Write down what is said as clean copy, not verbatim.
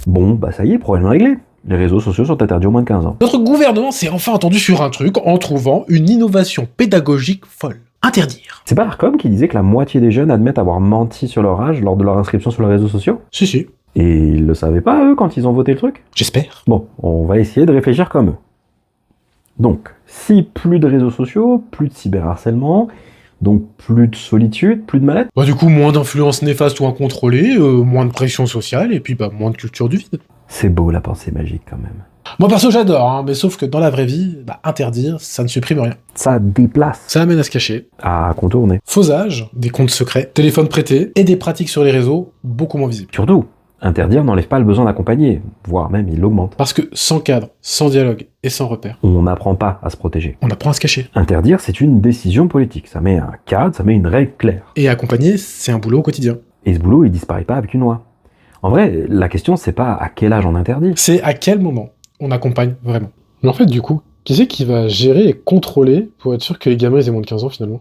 Bon, bah ça y est, problème réglé. Les réseaux sociaux sont interdits aux moins de 15 ans. Notre gouvernement s'est enfin entendu sur un truc en trouvant une innovation pédagogique folle. Interdire. C'est pas l'Arcom qui disait que la moitié des jeunes admettent avoir menti sur leur âge lors de leur inscription sur les réseaux sociaux? Si. Et ils le savaient pas, eux, quand ils ont voté le truc? J'espère. Bon, on va essayer de réfléchir comme eux. Donc, si plus de réseaux sociaux, plus de cyberharcèlement, donc plus de solitude, plus de mal-être. Bah du coup, moins d'influence néfaste ou incontrôlée, moins de pression sociale, et puis bah moins de culture du vide. C'est beau la pensée magique quand même. Moi perso j'adore, hein, mais sauf que dans la vraie vie, bah interdire, ça ne supprime rien. Ça déplace, Ça amène à se cacher. à contourner. Faux âge, des comptes secrets, téléphones prêtés, et des pratiques sur les réseaux beaucoup moins visibles. Surtout, interdire n'enlève pas le besoin d'accompagner, voire même il l'augmente. Parce que sans cadre, sans dialogue et sans repère, On n'apprend pas à se protéger. on apprend à se cacher. Interdire, c'est une décision politique. Ça met un cadre, ça met une règle claire. Et accompagner, c'est un boulot au quotidien. Et ce boulot, il disparaît pas avec une loi. En vrai, la question, c'est pas à quel âge on interdit. C'est à quel moment on accompagne vraiment. Mais en fait, du coup, qui c'est qui va gérer et contrôler pour être sûr que les gamins aient moins de 15 ans finalement?